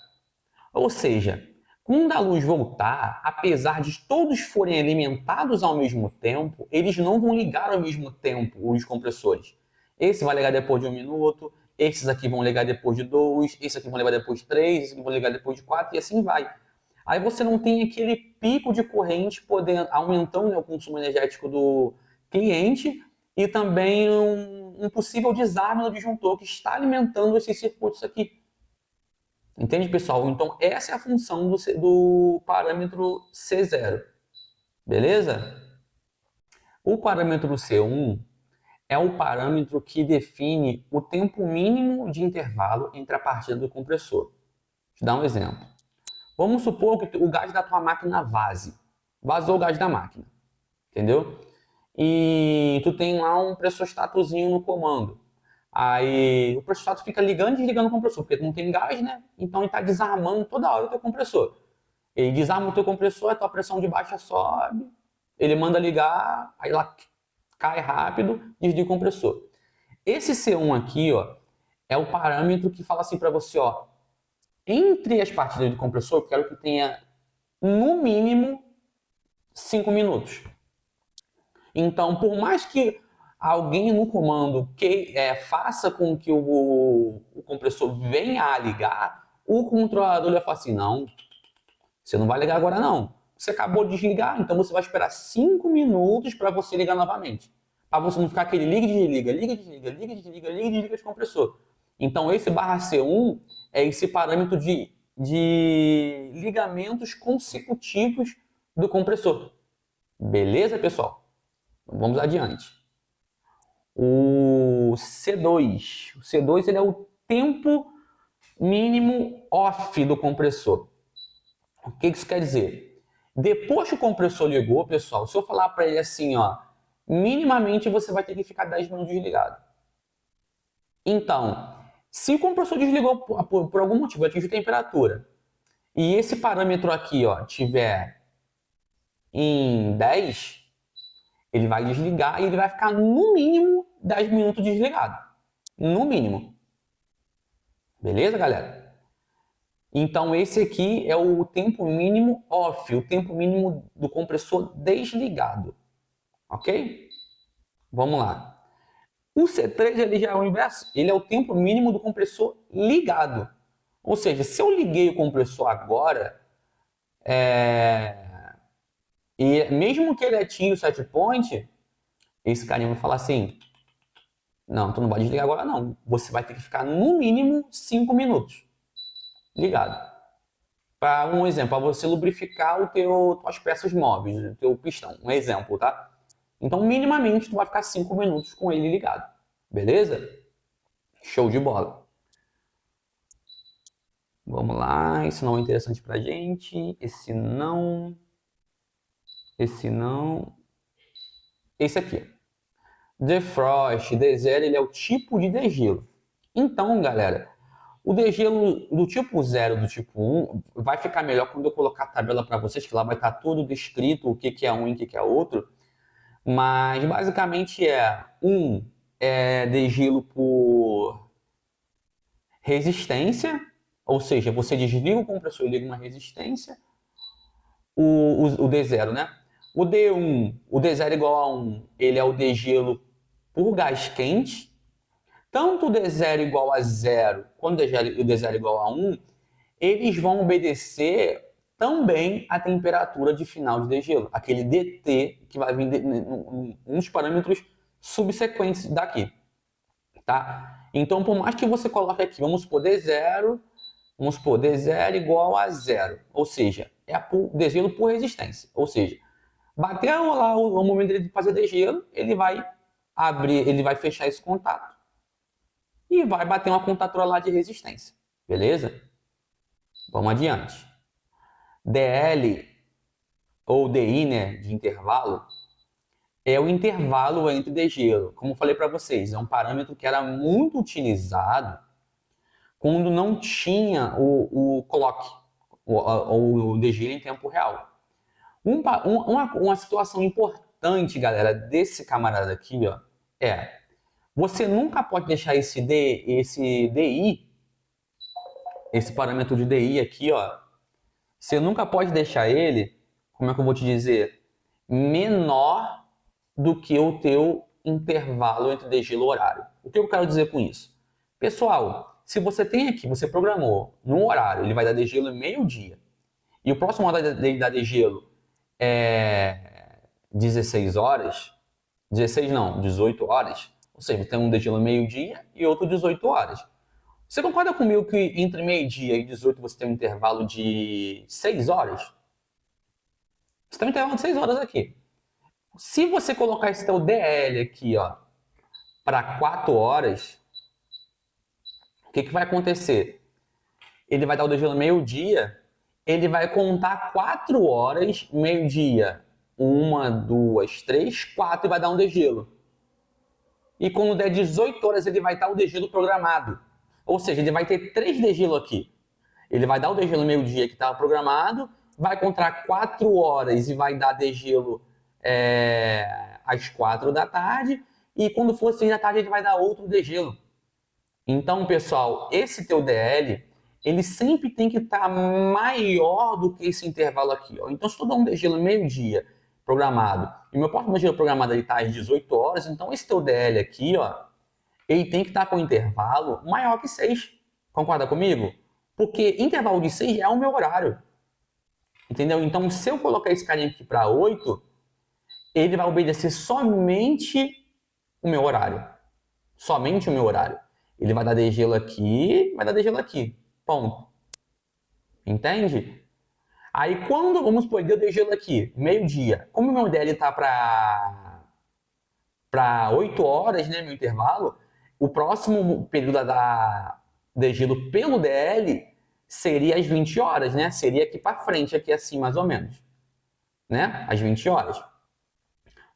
Ou seja, quando a luz voltar, apesar de todos forem alimentados ao mesmo tempo, eles não vão ligar ao mesmo tempo os compressores. Esse vai ligar depois de 1 minuto, esses aqui vão ligar depois de 2, esses aqui vão ligar depois de 3, esses aqui vão ligar depois de 4 e assim vai. Aí você não tem aquele pico de corrente aumentando o consumo energético do cliente e também um possível desarme no disjuntor que está alimentando esses circuitos aqui. Entende, pessoal? Então, essa é a função do parâmetro C0. Beleza? O parâmetro C1 é o parâmetro que define o tempo mínimo de intervalo entre a partida do compressor. Vou te dar um exemplo. Vamos supor que o gás da tua máquina vazou o gás da máquina, entendeu? E tu tem lá um pressostatozinho no comando. Aí o pressostato fica ligando e desligando o compressor, porque tu não tem gás, né? Então ele está desarmando toda hora o teu compressor. Ele desarma o teu compressor, a tua pressão de baixa sobe, ele manda ligar, aí ela cai rápido, desliga o compressor. Esse C1 aqui, ó, é o parâmetro que fala assim para você, ó, entre as partidas do compressor, eu quero que tenha no mínimo 5 minutos. Então, por mais que alguém no comando faça com que o compressor venha a ligar, o controlador vai falar assim, não, você não vai ligar agora não. Você acabou de desligar, então você vai esperar 5 minutos para você ligar novamente. Para você não ficar aquele liga, desliga, liga, desliga, liga, desliga, liga, desliga de compressor. Então esse barra C1 é esse parâmetro de ligamentos consecutivos do compressor. Beleza, pessoal? Vamos adiante. O C2 ele é o tempo mínimo off do compressor. O que isso quer dizer? Depois que o compressor ligou, pessoal, se eu falar para ele assim, ó, minimamente você vai ter que ficar 10 minutos desligado. Então, se o compressor desligou por algum motivo, atingiu temperatura, e esse parâmetro aqui, ó, tiver em 10, ele vai desligar e ele vai ficar no mínimo 10 minutos desligado. No mínimo. Beleza, galera? Então esse aqui é o tempo mínimo off, o tempo mínimo do compressor desligado. Ok? Vamos lá. O C3 ele já é o inverso, ele é o tempo mínimo do compressor ligado. Ou seja, se eu liguei o compressor agora, e mesmo que ele atinja o set point, esse carinha vai falar assim, não, tu não vai desligar agora não, você vai ter que ficar no mínimo 5 minutos ligado. Para um exemplo, para você lubrificar tuas peças móveis, o teu pistão, um exemplo, tá? Então, minimamente, tu vai ficar 5 minutos com ele ligado, beleza? Show de bola. Vamos lá, esse não é interessante pra gente, esse não, esse aqui. Defrost, D0, ele é o tipo de degelo. Então, galera, o degelo do tipo 0 do tipo 1 vai ficar melhor quando eu colocar a tabela para vocês, que lá vai estar tudo descrito, o que é um e o que é outro. Mas basicamente é degelo por resistência, ou seja, você desliga o compressor e liga uma resistência, o D0, né? O D1, o D0 igual a 1, ele é o degelo por gás quente. Tanto o D0 igual a 0 quanto o D0 igual a 1, eles vão obedecer também a temperatura de final de degelo, aquele DT que vai vir uns parâmetros subsequentes daqui, tá? Então, por mais que você coloque aqui, vamos supor D0 igual a 0, ou seja, é degelo por resistência, ou seja, bateu lá o momento de fazer degelo, ele vai abrir, ele vai fechar esse contato e vai bater uma contatura lá de resistência, beleza? Vamos adiante. DL ou DI, né, de intervalo, é o intervalo entre degelo. Como eu falei para vocês, é um parâmetro que era muito utilizado quando não tinha o clock, o degelo em tempo real. Uma situação importante, galera, desse camarada aqui, ó, você nunca pode deixar esse DI, esse parâmetro de DI aqui, ó, você nunca pode deixar ele, como é que eu vou te dizer, menor do que o teu intervalo entre degelo e horário. O que eu quero dizer com isso? Pessoal, se você tem aqui, você programou no horário, ele vai dar degelo meio-dia, e o próximo horário dele dar degelo é 16 horas, 16 não, 18 horas, ou seja, tem um degelo meio-dia e outro 18 horas. Você concorda comigo que entre meio-dia e 18 você tem um intervalo de 6 horas? Você tem um intervalo de 6 horas aqui. Se você colocar esse teu DL aqui, ó, para 4 horas, o que vai acontecer? Ele vai dar o degelo meio-dia, ele vai contar 4 horas, meio-dia, 1, 2, 3, 4 e vai dar um degelo. E quando der 18 horas, ele vai estar o degelo programado. Ou seja, ele vai ter 3 degelos aqui. Ele vai dar o degelo meio-dia que estava programado, vai contar 4 horas e vai dar degelo às 4 da tarde. E quando for 6 da tarde, ele vai dar outro degelo. Então, pessoal, esse teu DL, ele sempre tem que estar maior do que esse intervalo aqui. Ó. Então, se eu dou um degelo meio-dia programado, e meu próximo degelo programado está às 18 horas, então esse teu DL aqui, ó, ele tem que estar com intervalo maior que 6. Concorda comigo? Porque intervalo de 6 é o meu horário. Entendeu? Então, se eu colocar esse carinha aqui para 8, ele vai obedecer somente o meu horário. Somente o meu horário. Ele vai dar degelo aqui, vai dar degelo aqui. Ponto. Entende? Aí quando, vamos supor, deu degelo aqui, meio-dia. Como o meu DL está para 8 horas, né, meu intervalo, o próximo período da degelo pelo DL seria às 20 horas, né? Seria aqui para frente, aqui assim, mais ou menos. Né? Às 20 horas.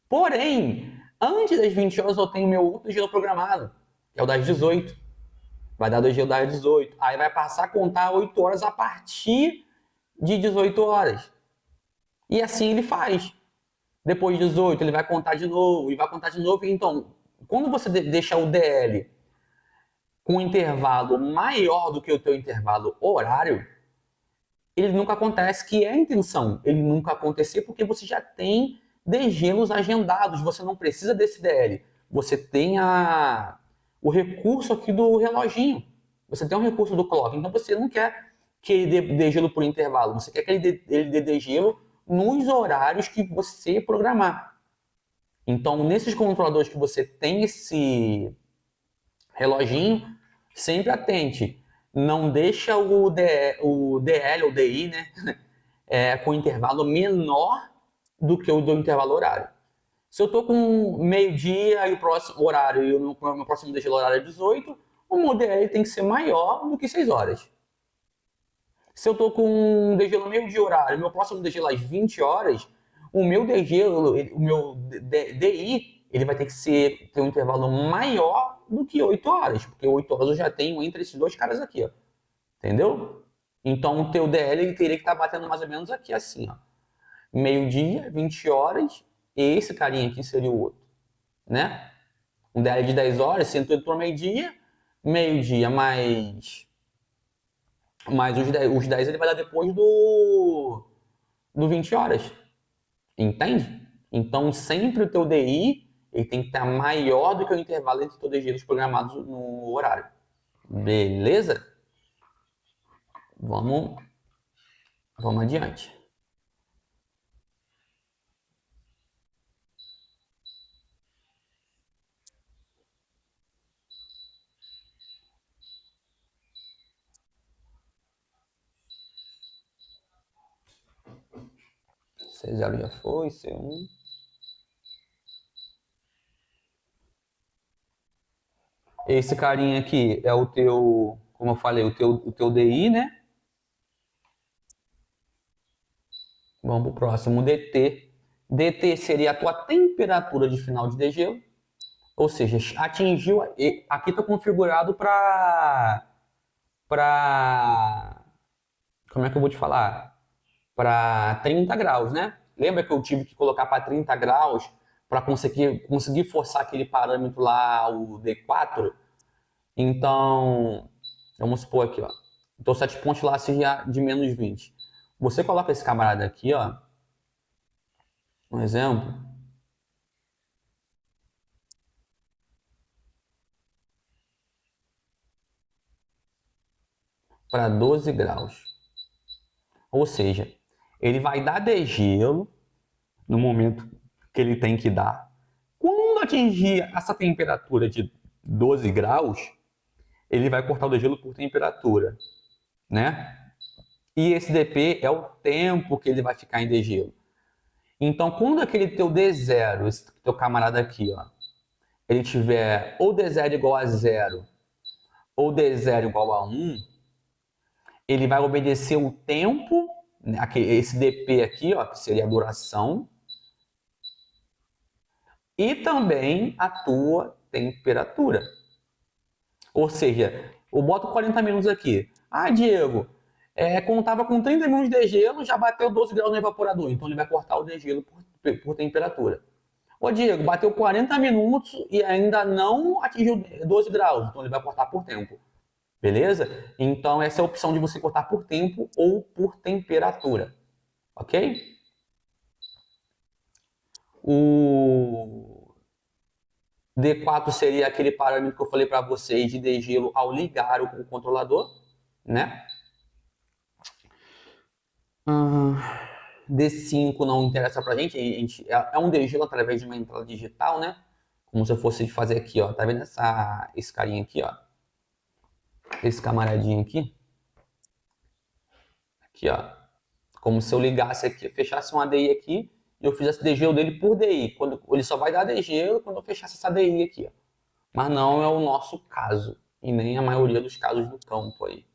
Porém, antes das 20 horas eu tenho meu outro degelo programado, que é o das 18. Vai dar degelo das 18. Aí vai passar a contar 8 horas a partir de 18 horas. E assim ele faz. Depois de 18, ele vai contar de novo, e vai contar de novo. Então, quando você deixa o DL com um intervalo maior do que o teu intervalo horário, ele nunca acontece, que é a intenção. Ele nunca acontecer porque você já tem degelos agendados, você não precisa desse DL. Você tem o recurso aqui do reloginho. Você tem um recurso do clock. Então você não quer que ele dê degelo por intervalo. Você quer que ele dê degelo nos horários que você programar. Então, nesses controladores que você tem esse reloginho, sempre atente. Não deixa o DL ou DI, né, com intervalo menor do que o do intervalo horário. Se eu estou com meio-dia e o próximo horário e o meu próximo degelo horário é 18, o meu DL tem que ser maior do que 6 horas. Se eu estou com um degelo meio-dia horário e meu próximo degelo às 20 horas, o meu degelo, o meu DI, ele vai ter que ter um intervalo maior do que 8 horas, porque 8 horas eu já tenho entre esses dois caras aqui, ó. Entendeu? Então o teu DL ele teria que estar batendo mais ou menos aqui, assim, ó. Meio-dia, 20 horas, e esse carinha aqui seria o outro, né? Um DL de 10 horas, se entrou meio-dia mais os 10 ele vai dar depois do 20 horas. Entende? Então sempre o teu DI ele tem que estar maior do que o intervalo entre todos os dias programados no horário. Beleza? Vamos adiante. C0 já foi, C1. Esse carinha aqui é o teu, como eu falei, o teu DI, né? Vamos para o próximo, DT. DT seria a tua temperatura de final de degelo. Ou seja, atingiu. Aqui está configurado para. Como é que eu vou te falar? Para 30 graus, né? Lembra que eu tive que colocar para 30 graus para conseguir forçar aquele parâmetro lá, o D4? Então, vamos supor aqui, ó. Então, o set point lá seria de menos 20. Você coloca esse camarada aqui, ó. Um exemplo. Para 12 graus. Ou seja, ele vai dar degelo no momento que ele tem que dar. Quando atingir essa temperatura de 12 graus, ele vai cortar o degelo por temperatura, né? E esse dp é o tempo que ele vai ficar em degelo. Então, quando aquele teu D0, esse teu camarada aqui, ó, ele tiver ou D0 igual a 0 ou D0 igual a 1, ele vai obedecer o tempo, né, esse dp aqui, ó, que seria a duração, e também a tua temperatura. Ou seja, eu boto 40 minutos aqui. Ah, Diego, quando estava com 30 minutos de degelo, já bateu 12 graus no evaporador. Então ele vai cortar o degelo por temperatura. Ô, Diego, bateu 40 minutos e ainda não atingiu 12 graus. Então ele vai cortar por tempo. Beleza? Então essa é a opção de você cortar por tempo ou por temperatura. Ok? O D4 seria aquele parâmetro que eu falei para vocês de degelo ao ligar o controlador, né? D5 não interessa pra gente, é um degelo através de uma entrada digital, né? Como se eu fosse fazer aqui, ó. Tá vendo esse carinha aqui, ó? Esse camaradinho aqui. Aqui, ó. Como se eu ligasse aqui, fechasse um ADI aqui e eu fizesse degelo dele por DI. Ele só vai dar degelo quando eu fechasse essa DI aqui, ó. Mas não é o nosso caso. E nem a maioria dos casos do campo aí.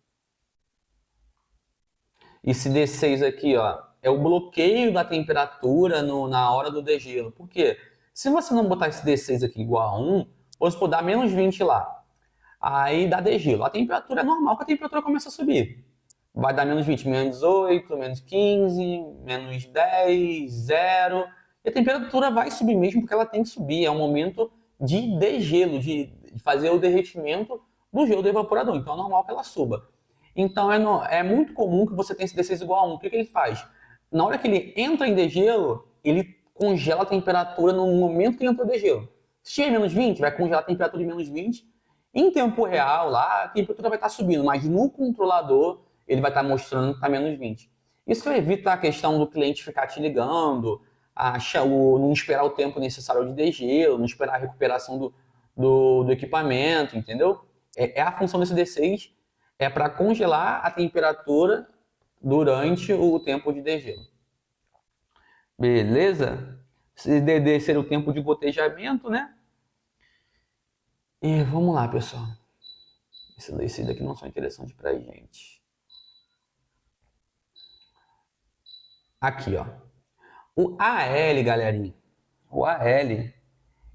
Esse D6 aqui, ó, é o bloqueio da temperatura na hora do degelo. Por quê? Se você não botar esse D6 aqui igual a 1, vamos supor, dá menos 20 lá. Aí dá degelo. A temperatura é normal que a temperatura começa a subir. Vai dar menos 20, menos 18, menos 15, menos 10, 0. E a temperatura vai subir mesmo porque ela tem que subir. É um momento de degelo, de fazer o derretimento do gelo do evaporador. Então é normal que ela suba. Então é muito comum que você tenha esse D6 igual a 1. O que ele faz? Na hora que ele entra em degelo, ele congela a temperatura no momento que ele entrou em degelo. Se tiver menos 20, vai congelar a temperatura em menos 20. Em tempo real, lá, a temperatura vai estar subindo, mas no controlador ele vai estar mostrando que está menos 20. Isso evita a questão do cliente ficar te ligando, não esperar o tempo necessário de degelo, não esperar a recuperação do equipamento, entendeu? É a função desse D6, é para congelar a temperatura durante o tempo de degelo. Beleza? Esse DD seria o tempo de gotejamento, né? E vamos lá, pessoal. Esses daqui não são interessantes pra gente. Aqui, ó. O AL, galerinha. O AL,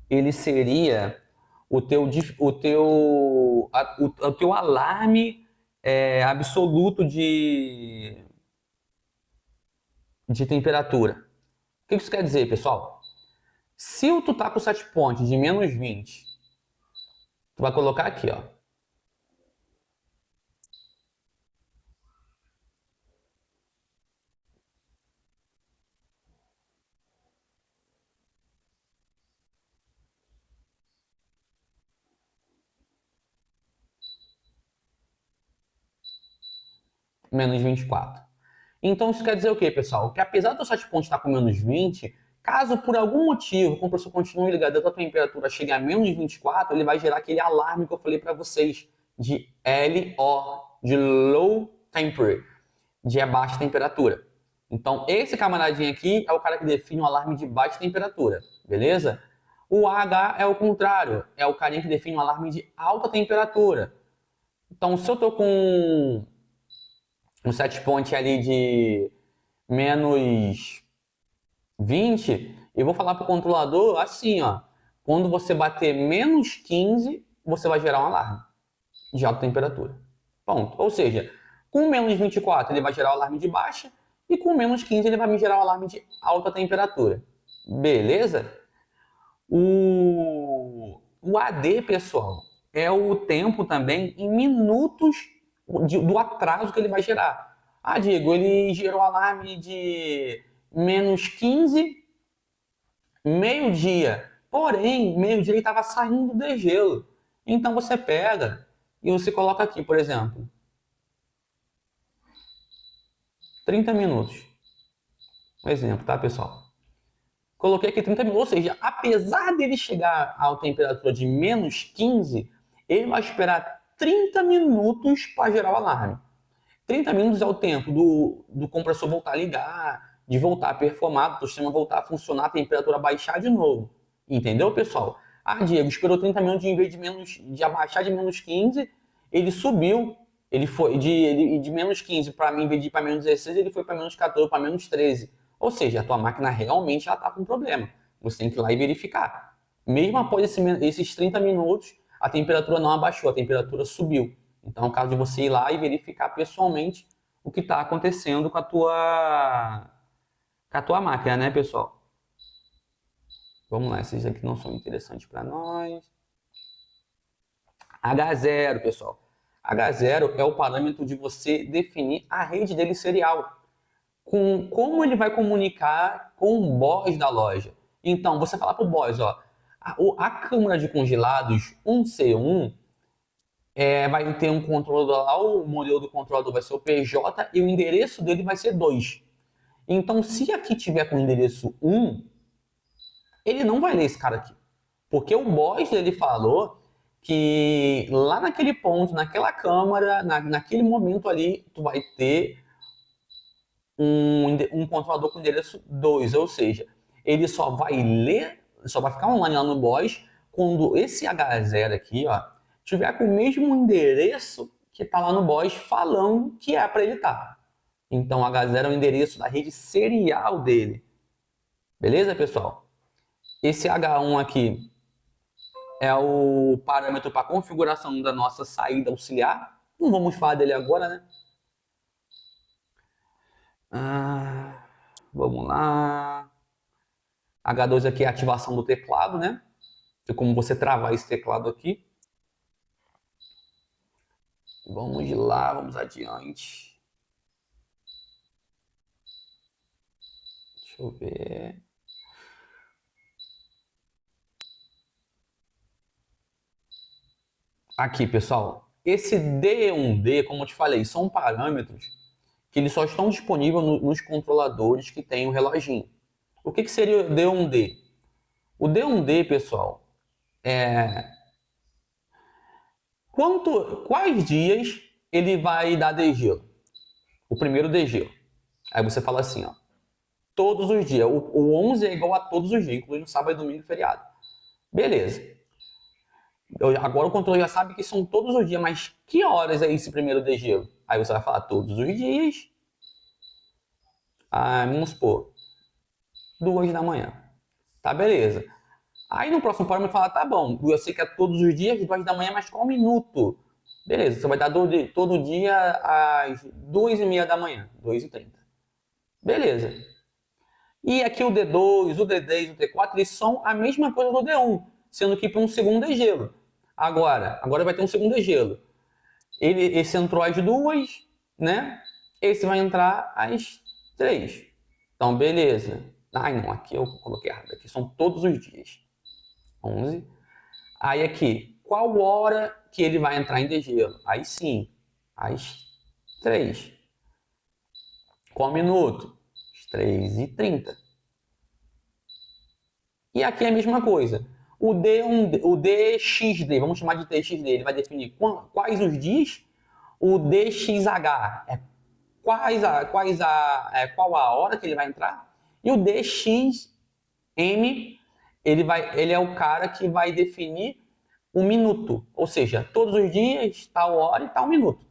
ele seria o teu alarme absoluto de temperatura. O que isso quer dizer, pessoal? Se tu tá com o set point de menos 20, tu vai colocar aqui, ó. Menos 24. Então isso quer dizer o quê, pessoal? Que apesar do set point estar com menos 20, caso por algum motivo o compressor continue ligado e a temperatura chegue a menos 24, ele vai gerar aquele alarme que eu falei para vocês de LO, de Low Temperature, de baixa temperatura. Então esse camaradinho aqui é o cara que define o alarme de baixa temperatura, beleza? O AH é o contrário, é o carinha que define o alarme de alta temperatura. Então se eu estou com um set point ali de menos 20, eu vou falar para o controlador assim, ó, quando você bater menos 15, você vai gerar um alarme de alta temperatura. Ponto. Ou seja, com menos 24 ele vai gerar o alarme de baixa e com menos 15 ele vai me gerar o alarme de alta temperatura. Beleza? O AD, pessoal, é o tempo também em minutos do atraso que ele vai gerar. Ah, Diego, ele gerou alarme de menos 15, meio-dia. Porém, meio-dia ele estava saindo do degelo. Então você pega e você coloca aqui, por exemplo, 30 minutos. Um exemplo, tá, pessoal? Coloquei aqui 30 minutos, ou seja, apesar dele chegar a temperatura de menos 15, ele vai esperar 30 minutos para gerar o alarme. 30 minutos é o tempo do compressor voltar a ligar, de voltar a performar, do sistema voltar a funcionar, a temperatura baixar de novo. Entendeu, pessoal? Ah, Diego, esperou 30 minutos em vez de abaixar de menos 15, ele subiu. Ele foi de menos 15 para mim, em vez de ir para menos 16, ele foi para menos 14, para menos 13. Ou seja, a tua máquina realmente está com problema. Você tem que ir lá e verificar. Mesmo após esses 30 minutos, a temperatura não abaixou, a temperatura subiu. Então é o caso de você ir lá e verificar pessoalmente o que está acontecendo com a tua máquina, né, pessoal? Vamos lá, esses aqui não são interessantes para nós. H0, pessoal. H0 é o parâmetro de você definir a rede dele serial, com como ele vai comunicar com o BOS da loja. Então, você fala para o BOS, ó, a câmara de congelados 1C1 vai ter um controlador lá, o modelo do controlador vai ser o PJ e o endereço dele vai ser 2. Então, se aqui tiver com o endereço 1, ele não vai ler esse cara aqui. Porque o BOS dele falou que lá naquele ponto, naquela câmara, naquele momento ali, tu vai ter um controlador com endereço 2, ou seja, ele só vai ler, só vai ficar online lá no BOS quando esse H0 aqui, ó, tiver com o mesmo endereço que está lá no BOS falando que é para ele estar. Então, H0 é o endereço da rede serial dele. Beleza, pessoal? Esse H1 aqui é o parâmetro para configuração da nossa saída auxiliar. Não vamos falar dele agora, né? Vamos lá. H2 aqui é a ativação do teclado, né? Tem como você travar esse teclado aqui. Vamos lá, vamos adiante. Deixa eu ver. Aqui, pessoal. Esse D1D, como eu te falei, são parâmetros que eles só estão disponíveis nos controladores que tem o reloginho. O que seria o D1D? O D1D, pessoal, quais dias ele vai dar degelo? O primeiro degelo. Aí você fala assim, ó, todos os dias. O 11 é igual a todos os dias, incluindo sábado, domingo e feriado. Beleza. Agora o controle já sabe que são todos os dias, mas que horas é esse primeiro degelo? Aí você vai falar todos os dias. Vamos supor, 2 da manhã. Tá, beleza. Aí no próximo parâmetro fala, tá bom, eu sei que é todos os dias, 2 da manhã, mas qual minuto? Beleza, você vai dar todo dia às 2h30 da manhã, 2h30. Beleza. E aqui o D2, o D10, o D4, eles são a mesma coisa do D1, sendo que para um segundo degelo. Agora vai ter um segundo degelo. Esse entrou às 2, né? Esse vai entrar às 3. Então, beleza. Ai, não, aqui eu coloquei errado. Aqui são todos os dias. 11. Aí aqui, qual hora que ele vai entrar em degelo? Aí sim, às 3. Qual minuto? Às 3h30. E aqui é a mesma coisa. O DXD, vamos chamar de DXD, ele vai definir quais os dias. O DXH é qual a hora que ele vai entrar. E o DXM, ele é o cara que vai definir o minuto. Ou seja, todos os dias, tal hora e tal minuto.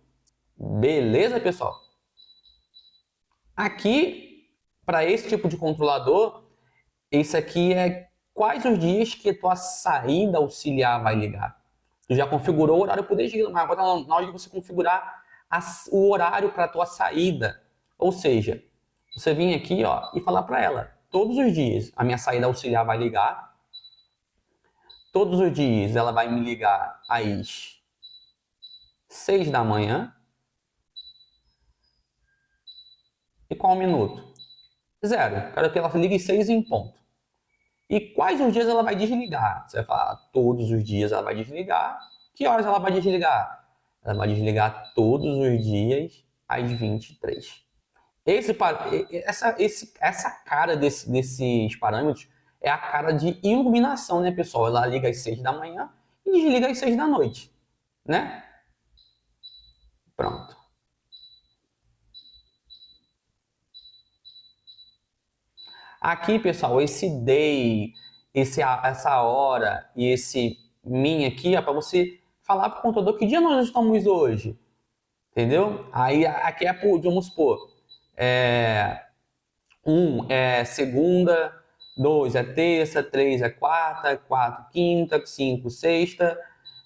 Beleza, pessoal? Aqui, para esse tipo de controlador, esse aqui é quais os dias que a tua saída auxiliar vai ligar. Tu já configurou o horário para o degelo, mas agora está na hora de você configurar o horário para a tua saída. Ou seja, você vem aqui, ó, e falar para ela, todos os dias a minha saída auxiliar vai ligar, todos os dias ela vai me ligar às 6 da manhã. E qual o minuto? 0. Quero que ela ligue 6 em ponto. E quais os dias ela vai desligar? Você vai falar, todos os dias ela vai desligar. Que horas ela vai desligar? Ela vai desligar todos os dias às 23. Essa cara desses parâmetros é a cara de iluminação, né, pessoal? Ela liga às 6 da manhã e desliga às 6 da noite, né? Pronto. Aqui, pessoal, esse day, essa hora e esse min aqui é para você falar para o contador que dia nós estamos hoje. Entendeu? Aí aqui é por, vamos supor, é, 1 é segunda, 2 é terça, 3 é quarta, 4 quinta, 5 sexta,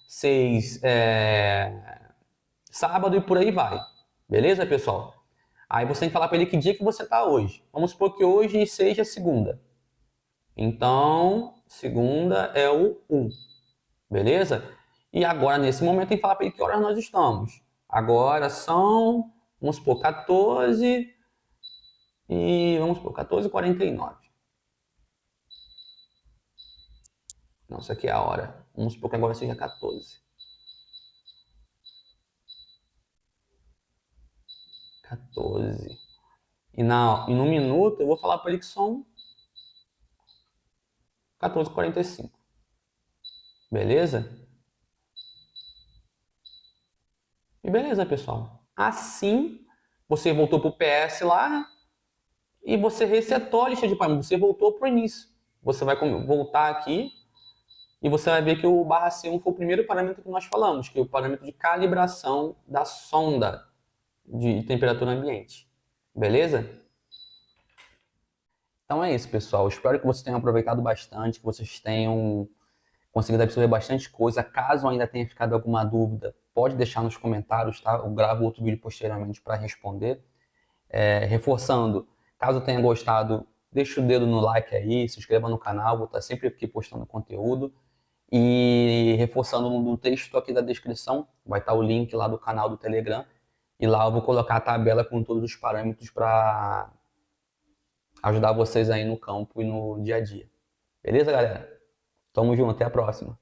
6 é sábado e por aí vai. Beleza, pessoal? Aí você tem que falar para ele que dia que você está hoje. Vamos supor que hoje seja segunda. Então, segunda é o 1. Beleza? E agora, nesse momento, tem que falar para ele que horas nós estamos. Agora são, vamos supor, 14 e vamos supor, 14h49. Não, isso aqui é a hora. Vamos supor que agora seja 14. 14. E no minuto eu vou falar para ele que são 14h45. Beleza? E beleza, pessoal. Assim, você voltou para o PS lá e você resetou a lista de parâmetros. Você voltou para o início. Você vai voltar aqui e você vai ver que o barra C1 foi o primeiro parâmetro que nós falamos, que é o parâmetro de calibração da sonda de temperatura ambiente. Beleza? Então é isso, pessoal. Espero que vocês tenham aproveitado bastante, que vocês tenham conseguido absorver bastante coisa. Caso ainda tenha ficado alguma dúvida, pode deixar nos comentários, tá? Eu gravo outro vídeo posteriormente para responder. Reforçando, caso tenha gostado, deixa o dedo no like aí, se inscreva no canal, vou estar sempre aqui postando conteúdo. E reforçando no texto aqui da descrição, vai estar o link lá do canal do Telegram. E lá eu vou colocar a tabela com todos os parâmetros para ajudar vocês aí no campo e no dia a dia. Beleza, galera? Tamo junto, até a próxima.